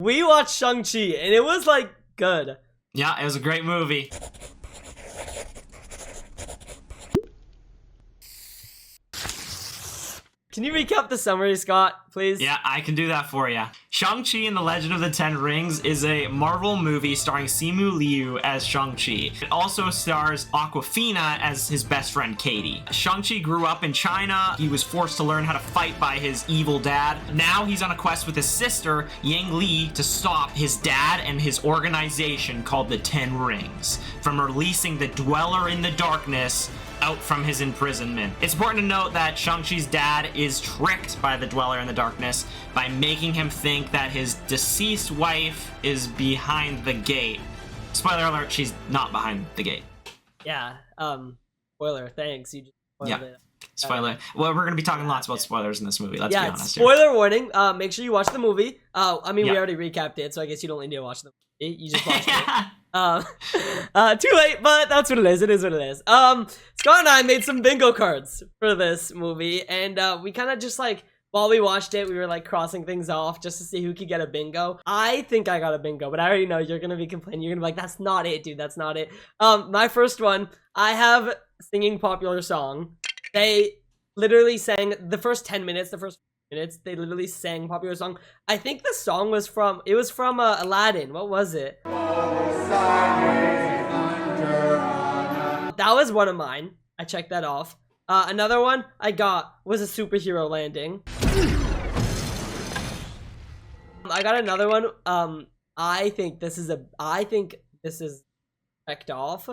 We watched Shang-Chi, and it was, like, good. Yeah, it was a great movie. Can you recap the summary, Scott, please? Yeah, I can do that for you. Shang-Chi and the Legend of the Ten Rings is a Marvel movie starring Simu Liu as Shang-Chi. It also stars Awkwafina as his best friend Katie. Shang-Chi grew up in China. He was forced to learn how to fight by his evil dad. Now he's on a quest with his sister, Yang Li, to stop his dad and his organization called the Ten Rings from releasing the Dweller in the Darkness out from his imprisonment. It's important to note that Shang-Chi's dad is tricked by the Dweller in the Darkness by making him think that his deceased wife is behind the gate. Spoiler alert, she's not behind the gate. Yeah, spoiler, thanks. You just spoiled it. Spoiler. Well, we're gonna be talking lots about spoilers in this movie, let's be honest. Spoiler warning, make sure you watch the movie. I mean, we already recapped it, so I guess you don't need to watch the movie. You just watched it. Too late, but that's what it is. It is what it is. Scott and I made some bingo cards for this movie, and we kind of just like, while we watched it, we were like crossing things off just to see who could get a bingo. I think I got a bingo, but I already know you're gonna be complaining. You're gonna be like, that's not it, dude. That's not it. My first one, I have singing popular song. They literally sang the first 10 minutes, they literally sang popular song. I think the song was from, Aladdin. What was it? That was one of mine. I checked that off. Another one I got was a superhero landing. I got another one. I think this is checked off.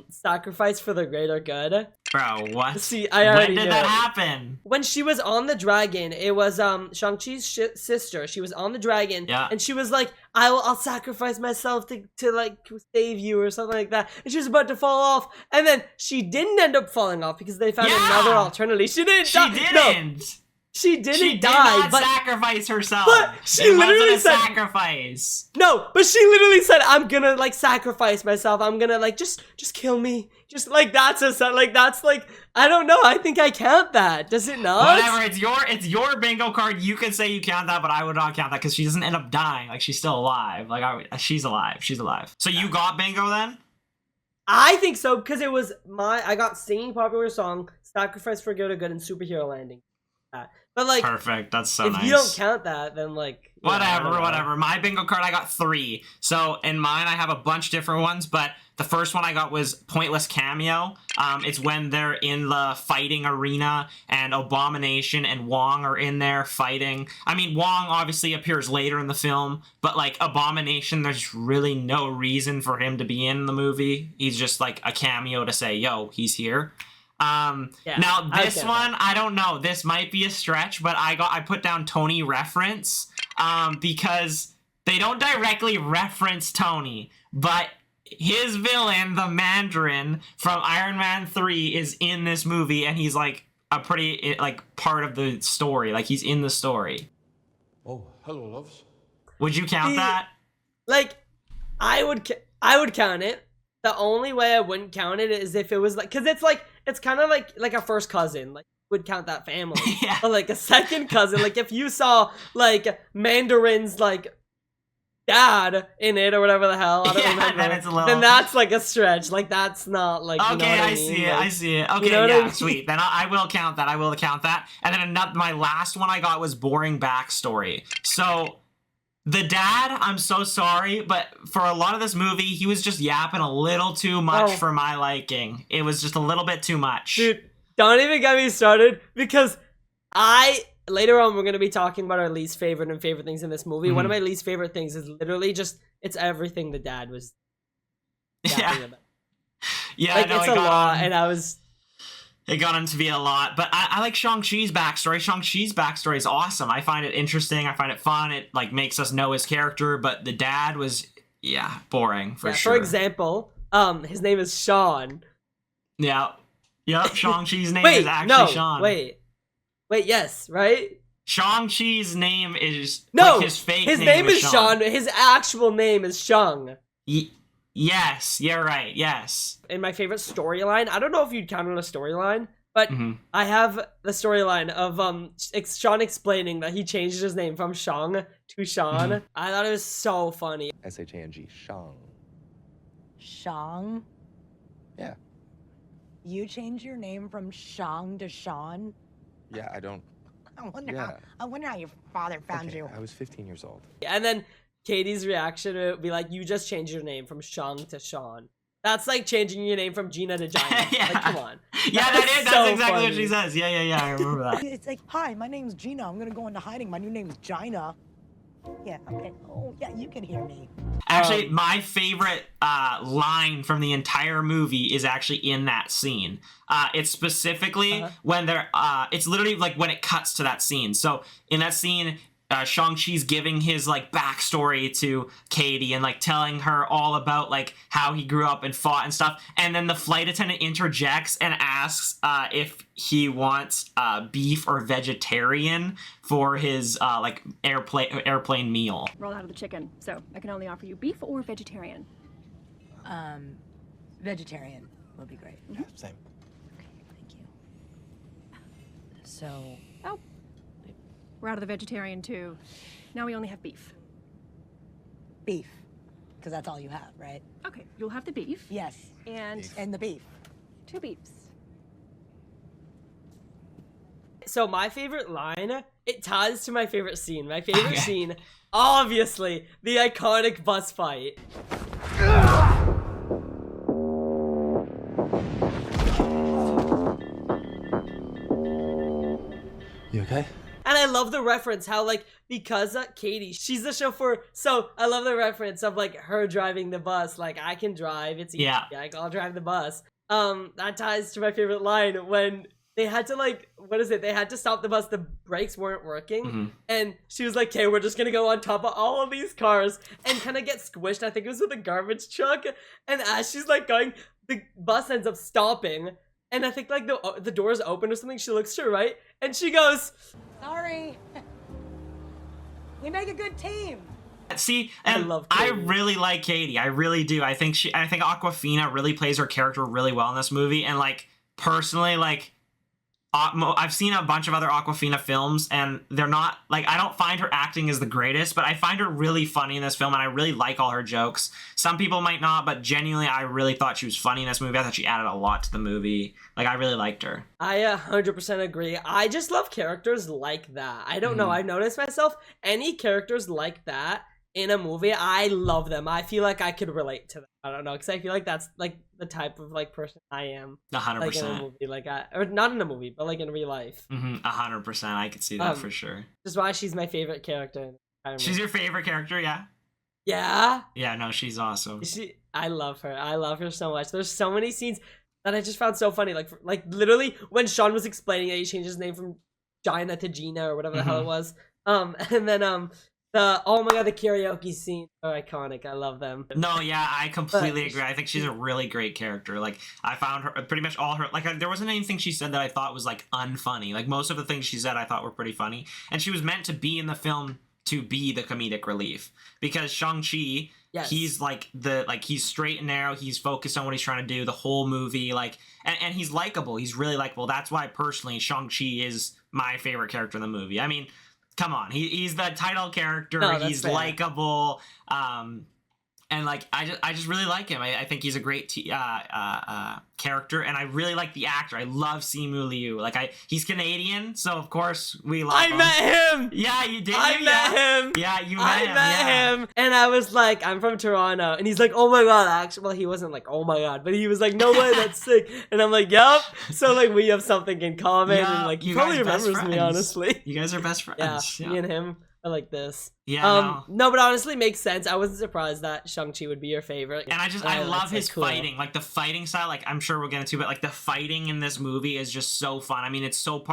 Sacrifice for the greater good. Bro, what? See, I already When did that happen? When she was on the dragon, it was Shang-Chi's sister. She was on the dragon, and she was like, I'll sacrifice myself to like save you or something like that. And she was about to fall off, and then she didn't end up falling off because they found another alternative. She didn't. No, she didn't die. But sacrifice herself. But she literally said sacrifice. No, but she literally said, "I'm gonna like sacrifice myself. I'm gonna like just kill me." Just like that's like I don't know. I think I count that. Does it not? Whatever. It's your bingo card. You can say you count that, but I would not count that because she doesn't end up dying. Like she's still alive. Like she's alive. She's alive. So you got bingo then? I think so because it was I got singing popular song, sacrifice for good, and superhero landing. But like, perfect. That's so nice. If you don't count that, then like whatever. My bingo card, I got 3. So in mine, I have a bunch of different ones, but the first one I got was pointless cameo. It's when they're in the fighting arena and Abomination and Wong are in there fighting. I mean, Wong obviously appears later in the film, but like Abomination, there's really no reason for him to be in the movie. He's just like a cameo to say, yo, he's here. Now this one, I don't know. This might be a stretch, but I put down Tony reference because they don't directly reference Tony, but his villain, the Mandarin from Iron Man 3, is in this movie, and he's like a pretty like part of the story. Like he's in the story. Oh, hello, loves. Would you count that? Like, I would count it. The only way I wouldn't count it is if it was like, because it's kind of like a first cousin, like would count that family. Yeah. But like a second cousin, like if you saw like Mandarin's like dad in it or whatever the hell, I don't remember. Then that's like a stretch. Like that's not like. Okay, you know what I see mean? it. Like, I see it. Okay, you know yeah, I mean? Sweet. Then I will count that. I will count that. And then my last one I got was boring backstory. So. The dad, I'm so sorry, but for a lot of this movie, he was just yapping a little too much for my liking. It was just a little bit too much. Dude, don't even get me started because later on we're going to be talking about our least favorite and favorite things in this movie. One of my least favorite things is literally just, it's everything the dad was yapping about. Yeah, like, it's a lot, and I was... It got him to be a lot, but I like Shang-Chi's backstory. Shang-Chi's backstory is awesome. I find it interesting. I find it fun. It like makes us know his character, but the dad was, boring for sure. For example, his name is Sean. Yeah. Yep, Shang-Chi's name is actually Sean. Wait, yes, right? Shang-Chi's name is his fake his name is Sean. His actual name is Shang. Yes, you're right, yes. In my favorite storyline, I don't know if you'd count it a storyline, But Mm-hmm. I have the storyline of Sean explaining that he changed his name from Shang to Sean. Mhm. I thought it was so funny. S-H-A-N-G, Shang. Shang? Yeah. You changed your name from Shang to Sean? Yeah, I don't... I wonder Yeah. how your father found Okay, you. I was 15 years old. And then Katie's reaction would be like, you just changed your name from Shang to Sean. That's like changing your name from Gina to Gina. Yeah. Like, come on. Yeah, That's that's so exactly what funny. she says. Yeah, I remember that. It's like, hi, my name's Gina. I'm gonna go into hiding. My new name's Gina. Yeah, okay. Oh, yeah, you can hear me. Actually, my favorite line from the entire movie is actually in that scene. It's specifically when they're, it's literally like when it cuts to that scene. So in that scene, Shang-Chi's giving his like backstory to Katie and like telling her all about like how he grew up and fought and stuff. And then the flight attendant interjects and asks if he wants beef or vegetarian for his like airplane meal. Roll out of the chicken, so I can only offer you beef or vegetarian. Vegetarian would be great. Yeah, same. Okay, thank you. So, Oh, we're out of the vegetarian too. Now we only have beef. beef. Because that's all you have, right? Okay, you'll have the beef. Yes. And Beef. And the beef. 2 beefs. So my favorite line, it ties to my favorite scene. My favorite Okay. scene, obviously, the iconic bus fight. You okay? And I love the reference how, like, because Katie, she's the chauffeur. So I love the reference of, like, her driving the bus. Like, I can drive. It's easy. Yeah. Like, I'll drive the bus. That ties to my favorite line when they had to, like, what is it? They had to stop the bus. The brakes weren't working. Mm-hmm. And she was like, okay, we're just going to go on top of all of these cars and kind of get squished. I think it was with a garbage truck. And as she's, like, going, the bus ends up stopping. And I think, like, the doors open or something. She looks to her right. And she goes... Sorry. We make a good team. See, I and love I Katie. really like Katie. I really do. I think Awkwafina really plays her character really well in this movie. And like personally, like I've seen a bunch of other Awkwafina films, and they're not like I don't find her acting as the greatest, but I find her really funny in this film, and I really like all her jokes. Some people might not, but genuinely, I really thought she was funny in this movie. I thought she added a lot to the movie. Like I really liked her. I 100% agree. I just love characters like that. I don't know. I've noticed myself, any characters like that in a movie, I love them. I feel like I could relate to them. I don't know, because I feel like that's like the type of like person I am. 100%. Like in a movie, like or not in a movie, but like in real life. 100%. I could see that for sure. Just why she's my favorite character. In the entire She's movie. your favorite character, yeah? Yeah. Yeah, no, she's awesome. I love her. I love her so much. There's so many scenes that I just found so funny. Like literally when Sean was explaining that he changed his name from Gina to Gina or whatever the hell it was. And then oh my god, the karaoke scene are iconic. I love them. No, yeah, I completely But- agree. I think she's a really great character. Like, I found her pretty much all her like. There wasn't anything she said that I thought was like unfunny. Like most of the things she said, I thought were pretty funny, and she was meant to be in the film to be the comedic relief because Shang-Chi. Yes. He's like he's straight and narrow. He's focused on what he's trying to do the whole movie. Like, and he's likable. He's really likable. That's why personally Shang-Chi is my favorite character in the movie. I mean, come on, he's the title character. No, that's he's fair. likable. And like I just really like him. I think he's a great character, and I really like the actor. I love Simu Liu. Like he's Canadian, so of course we love him. I met him. Yeah, you did. I met him. Yeah, you met I him. met yeah. him, and I was like, I'm from Toronto, and he's like, oh my god, actually, well, he wasn't like, oh my god, but he was like, no way, that's sick, and I'm like, yup. So like, we have something in common, Yeah, and like, he you probably guys best remembers me, friends. honestly. You guys are best Yeah, friends. me and him are like this. Yeah, No, but honestly, makes sense. I wasn't surprised that Shang-Chi would be your favorite. And I love it's, his like, cool. fighting, like the fighting style. Like I'm sure we'll get into, but like the fighting in this movie is just so fun. I mean, it's so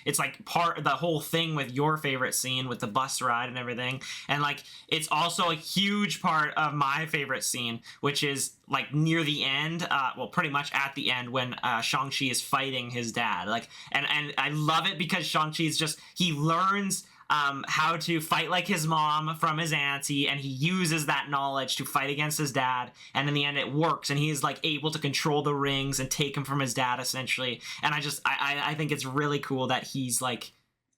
it's like part of the whole thing with your favorite scene with the bus ride and everything. And like it's also a huge part of my favorite scene, which is like near the end, well, pretty much at the end when Shang-Chi is fighting his dad. Like, and I love it because Shang-Chi is he learns how to fight like his mom from his auntie, and he uses that knowledge to fight against his dad, and in the end it works, and he's like able to control the rings and take him from his dad essentially. And I think it's really cool that he's like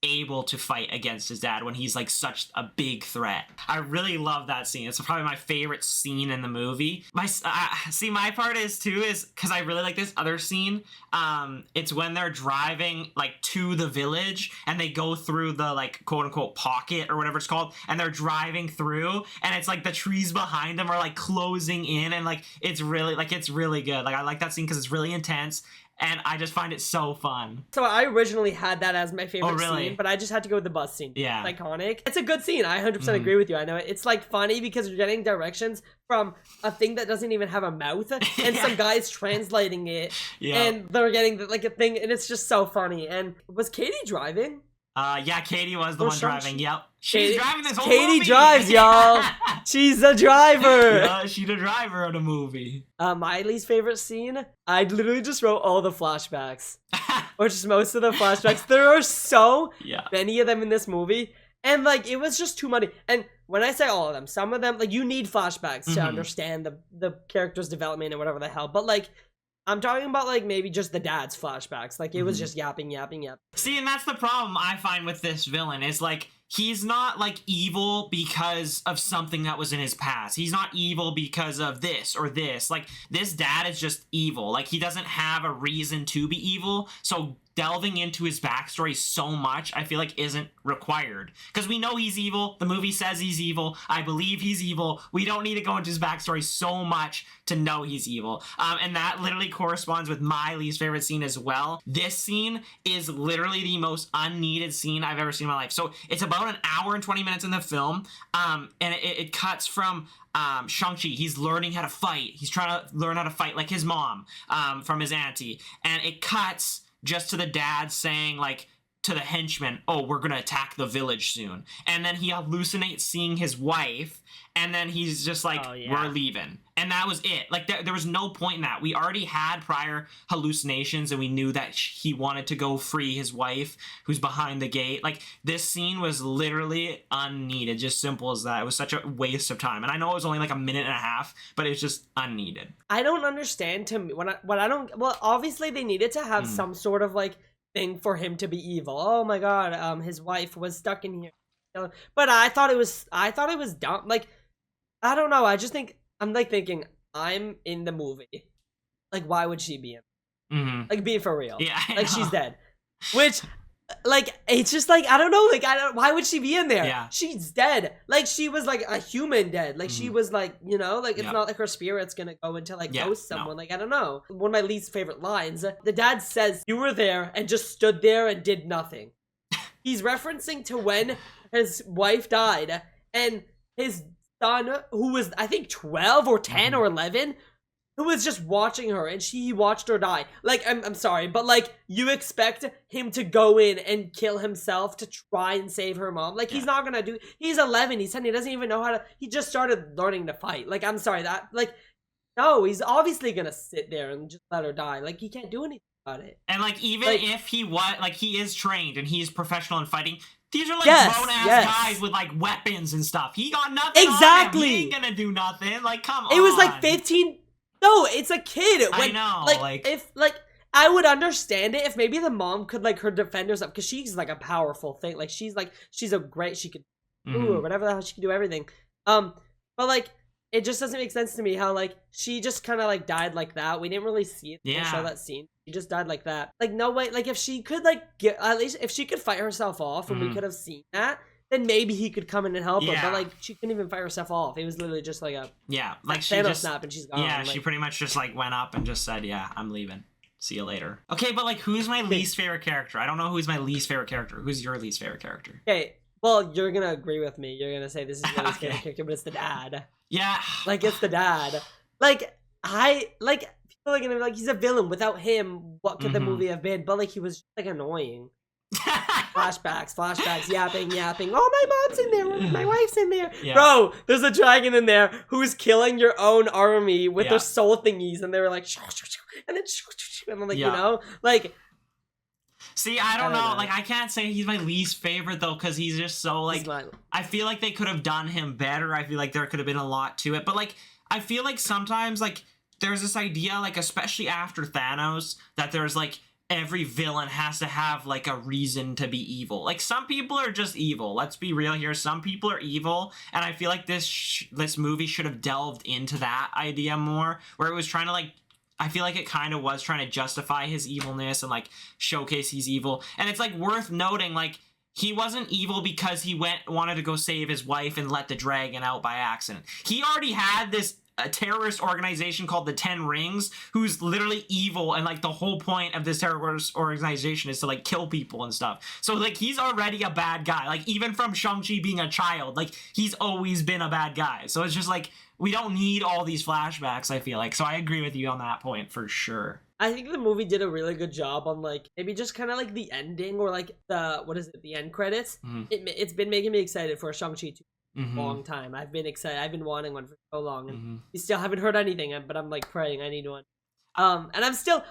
able to fight against his dad when he's like such a big threat. I really love that scene. It's probably my favorite scene in the movie. My part is because I really like this other scene. It's when they're driving like to the village and they go through the like quote unquote pocket or whatever it's called, and they're driving through, and it's like the trees behind them are like closing in, and like it's really good. Like I like that scene because it's really intense. And I just find it so fun. So I originally had that as my favorite really? scene, but I just had to go with the bus scene. Yeah. It's iconic. It's a good scene. I 100% agree with you. I know it's like funny because you're getting directions from a thing that doesn't even have a mouth, and some guys translating it, and they're getting like a thing, and it's just so funny. And was Katie driving? Yeah, Katie was the one driving. Yep. She's driving this whole Katie movie. drives, y'all. She's a driver. Yeah, she's the driver of the movie. My least favorite scene, I literally just wrote all the flashbacks. Or just most of the flashbacks. There are so many of them in this movie. And, like, it was just too many. And when I say all of them, some of them, like, you need flashbacks to understand the character's development and whatever the hell. But, like, I'm talking about, like, maybe just the dad's flashbacks. Like, it was just yapping. See, and that's the problem I find with this villain is, like, he's not, like, evil because of something that was in his past. He's not evil because of this or this. Like, this dad is just evil. Like, he doesn't have a reason to be evil. So delving into his backstory so much, I feel like isn't required. Because we know he's evil. The movie says he's evil. I believe he's evil. We don't need to go into his backstory so much to know he's evil. And that literally corresponds with my least favorite scene as well. This scene is literally the most unneeded scene I've ever seen in my life. So it's about an hour and 20 minutes in the film. And it cuts from Shang-Chi. He's learning how to fight. He's trying to learn how to fight like his mom from his auntie. And it cuts just to the dad saying, like, to the henchman, oh, we're gonna attack the village soon. And then he hallucinates seeing his wife, and then he's just like, we're leaving. And that was it. Like, there was no point in that. We already had prior hallucinations, and we knew that he wanted to go free his wife, who's behind the gate. Like, this scene was literally unneeded, just simple as that. It was such a waste of time. And I know it was only like a minute and a half, but it was just unneeded. I don't understand, to me, well, obviously they needed to have some sort of, like, thing for him to be evil. Oh my god, his wife was stuck in here. But I thought it was dumb. Like, I don't know. I'm like thinking, I'm in the movie. Like, why would she be in? Like, be for real. Yeah, like, she's dead. Which, like, it's just like, I don't know. Like, why would she be in there? Yeah. She's dead. Like, she was like a human dead. Like, she was like, you know, like, it's not like her spirit's gonna go into like ghost someone. Like, I don't know. One of my least favorite lines, the dad says, you were there and just stood there and did nothing. He's referencing to when his wife died, and his son, who was, I think, 12 or 10 or 11, who was just watching her, and he watched her die. Like, I'm sorry, but, like, you expect him to go in and kill himself to try and save her mom. Like, he's not gonna he's 11, he's 10, he doesn't even know how to, he just started learning to fight. Like, I'm sorry, no, he's obviously gonna sit there and just let her die. Like, he can't do anything about it. And, like, even if he is trained and he's professional in fighting, these are, like, grown-ass guys with, like, weapons and stuff. He got nothing on him. He ain't gonna do nothing. Like, come on. It was, like, 15... No, it's a kid. I know. I would understand it if maybe the mom could, like, her defend herself, because she's, like, a powerful thing. Like, she's a great... She could... Ooh, or whatever the hell, she can do everything. But, like... It just doesn't make sense to me how, like, she just kind of, like, died like that. We didn't really see it. Yeah. Show that scene. She just died like that. Like, no way. Like, if she could, like, at least if she could fight herself off and we could have seen that, then maybe he could come in and help her. But, like, she couldn't even fight herself off. It was literally just, like, she just snap and she's gone. Yeah, like, she pretty much just, like, went up and just said, yeah, I'm leaving. See you later. Okay, but, like, who's my least favorite character? I don't know who's my least favorite character. Who's your least favorent character? Okay. Well, you're gonna agree with me. You're gonna say this is your least favorite character, but it's the dad. Yeah. Like, it's the dad. Like, people are gonna be like, he's a villain. Without him, what could the movie have been? But, like, he was just, like, annoying. Flashbacks, yapping. Oh, my mom's in there. My wife's in there. Yeah. Bro, there's a dragon in there who's killing your own army with their soul thingies. And they were like, and then, and I'm like, you know? Like... See, I don't know. know. Like, I can't say he's my least favorite, though, because he's just so, like, I feel like they could have done him better. I feel like there could have been a lot to it. But, like, I feel like sometimes, like, there's this idea, like, especially after Thanos, that there's, like, every villain has to have, like, a reason to be evil. Like, some people are just evil. Let's be real here. Some people are evil, and I feel like this movie should have delved into that idea more, where it was trying to, like, I feel like it kind of was trying to justify his evilness and, like, showcase he's evil. And it's, like, worth noting, like, he wasn't evil because he wanted to go save his wife and let the dragon out by accident. He already had this a terrorist organization called the 10 Rings, who's literally evil, and like the whole point of this terrorist organization is to like kill people and stuff. So like he's already a bad guy. Like even from Shang-Chi being a child, like he's always been a bad guy. So it's just like we don't need all these flashbacks, I feel like. So I agree with you on that point for sure. I think the movie did a really good job on like maybe just kind of like the ending or like the the end credits. It's been making me excited for Shang-Chi 2. Long time. I've been excited. I've been wanting one for so long, and we still haven't heard anything. But I'm like praying I need one. And I'm still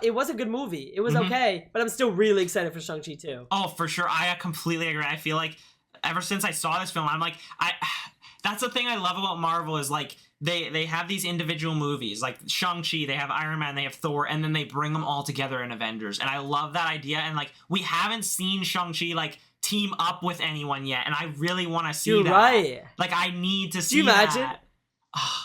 it was a good movie. It was okay, but I'm still really excited for Shang-Chi 2. Oh, for sure. I completely agree. I feel like ever since I saw this film, I'm like that's the thing I love about Marvel is like they have these individual movies like Shang-Chi, they have Iron Man, they have Thor, and then they bring them all together in Avengers. And I love that idea. And like we haven't seen Shang-Chi like team up with anyone yet, and I really want to see that. You're right. Like I need to see. Do you imagine? That.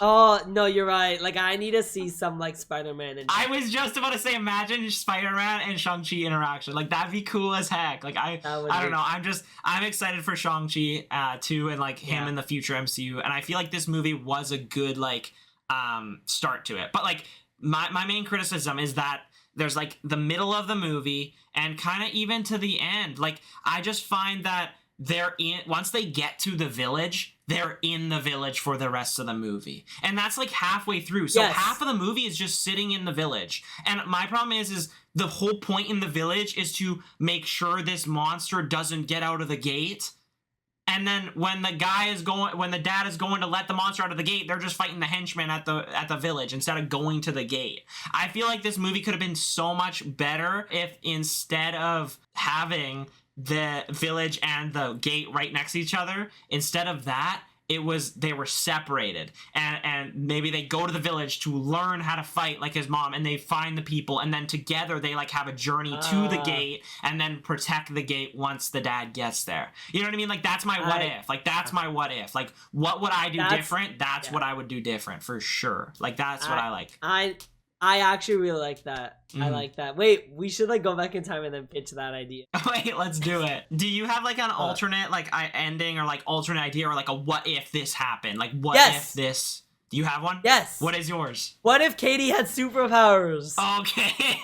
Oh no, you're right. Like I need to see some like Spider-Man. And I was just about to say, imagine Spider-Man and Shang-Chi interaction. Like that'd be cool as heck. Like I don't know. I'm excited for Shang-Chi too, and like him in the future MCU. And I feel like this movie was a good like start to it. But like my main criticism is that there's like the middle of the movie and kind of even to the end. Like I just find that once they get to the village, they're in the village for the rest of the movie. And that's like halfway through. So half of the movie is just sitting in the village. And my problem is the whole point in the village is to make sure this monster doesn't get out of the gate. And then when the dad is going to let the monster out of the gate, they're just fighting the henchmen at the village instead of going to the gate. I feel like this movie could have been so much better if instead of having the village and the gate right next to each other, instead of that, they were separated, and maybe they go to the village to learn how to fight like his mom, and they find the people, and then together they like have a journey to the gate and then protect the gate once the dad gets there. You know what I mean? Like that's my what if. Like that's my what if. Like what would I do different? That's what I would do different for sure. Like that's what I like. I actually really like that. I like that. Wait, we should like go back in time and then pitch that idea. Wait, let's do it. Do you have like an alternate like ending or like alternate idea or like a what if this happened? Like what if this? Do you have one? Yes. What is yours? What if Katie had superpowers? Okay.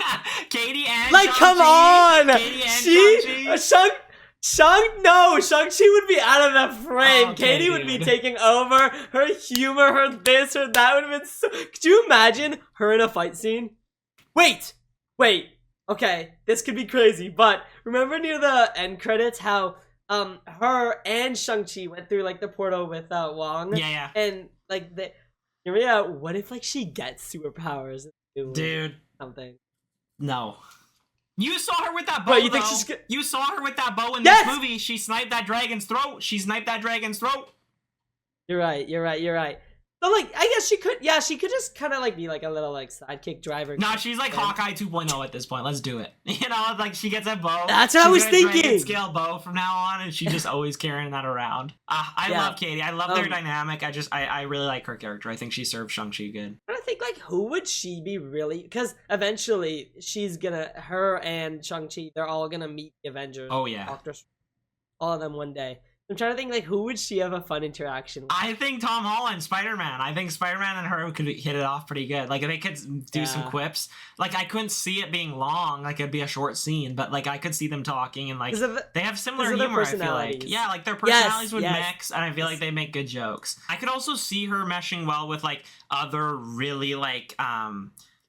Katie and like Shang-Chi. Come on. Katie and Shang-Chi. Shang-Chi would be out of the frame. Okay, Katie would be taking over. Her humor, her this, her that would have been so... Could you imagine her in a fight scene? Wait. Okay, this could be crazy, but remember near the end credits how her and Shang-Chi went through like the portal with Wong? Yeah. And like hear me out, what if like she gets superpowers? Dude. Something. No. You saw her with that bow, Bro, you think she's You saw her with that bow in this movie. She sniped that dragon's throat. You're right. So, like, I guess she could just kind of, like, be, like, a little, like, sidekick driver. Nah, she's, like, Hawkeye 2.0 at this point. Let's do it. You know, like, she gets a bow. That's what I was thinking. Dragon scale bow from now on, and she's just always carrying that around. I love Katie. I love their dynamic. I really like her character. I think she serves Shang-Chi good. I think, like, who would she be really? Because eventually, her and Shang-Chi, they're all gonna meet the Avengers. Oh, yeah. All of them one day. I'm trying to think, like, who would she have a fun interaction with? I think Tom Holland, Spider-Man. I think Spider-Man and her could hit it off pretty good. Like, they could do some quips. Like, I couldn't see it being long. Like, it'd be a short scene. But, like, I could see them talking. And, like, they have similar humor, I feel like. Yeah, like, their personalities would mix. And I feel like they make good jokes. I could also see her meshing well with, like, other really, like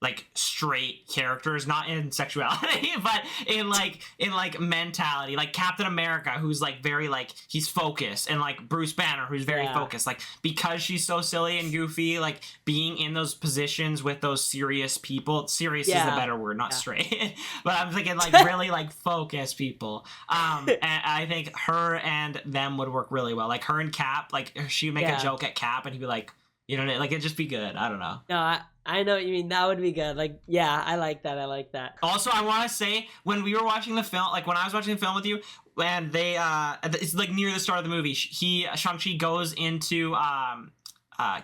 like straight characters, not in sexuality, but in like mentality, like Captain America, who's like very like he's focused, and like Bruce Banner, who's very focused, like because she's so silly and goofy, like being in those positions with those serious people. Serious is the better word, not straight. But I'm thinking like really like focused people. And I think her and them would work really well. Like her and Cap, like she'd make a joke at Cap, and he'd be like, you know, like it'd just be good. I don't know. No, I know what you mean. That would be good. Like, yeah, I like that. I like that. Also, I want to say, when we were watching the film, like when I was watching the film with you, and they, it's like near the start of the movie, Shang-Chi goes into,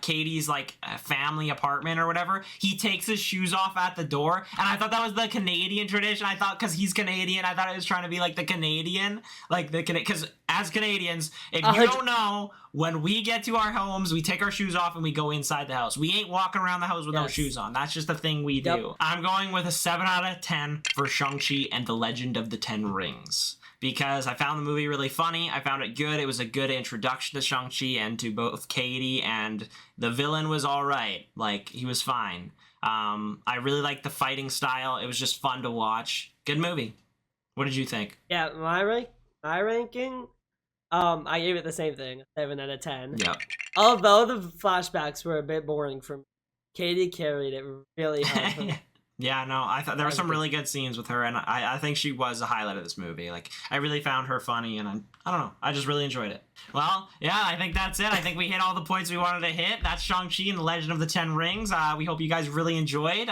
Katie's like family apartment or whatever. He takes his shoes off at the door, and I thought that was the Canadian tradition. I thought because he's Canadian, I thought it was trying to be like the Canadian, like the because as Canadians, if you don't know, when we get to our homes, we take our shoes off and we go inside the house. We ain't walking around the house with no shoes on. That's just the thing we do. I'm going with a 7 out of 10 for Shang-Chi and the Legend of the Ten Rings, because I found the movie really funny. I found it good. It was a good introduction to Shang-Chi and to both Katie, and the villain was all right. Like, he was fine. I really liked the fighting style. It was just fun to watch. Good movie. What did you think? Yeah, my ranking, I gave it the same thing, 7 out of 10. Yep. Although the flashbacks were a bit boring for me, Katie carried it really hard for me. Yeah, no, I thought there were some really good scenes with her, and I think she was a highlight of this movie. Like, I really found her funny, and I don't know, I just really enjoyed it. Well, yeah, I think that's it. I think we hit all the points we wanted to hit. That's Shang-Chi and the Legend of the Ten Rings. We hope you guys really enjoyed.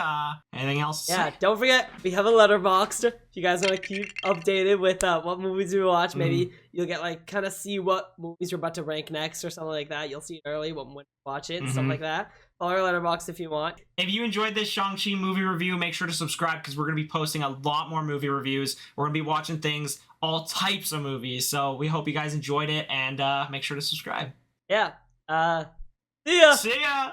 Anything else to say? Don't forget, we have a letterboxd. If you guys want to keep updated with what movies we watch, maybe you'll get like kind of see what movies we're about to rank next or something like that. You'll see it early when we watch it and stuff like that. Follow our letterboxd if you want. If you enjoyed this Shang-Chi movie review, make sure to subscribe, because we're going to be posting a lot more movie reviews. We're going to be watching things, all types of movies. So we hope you guys enjoyed it, and make sure to subscribe. Yeah. See ya! See ya!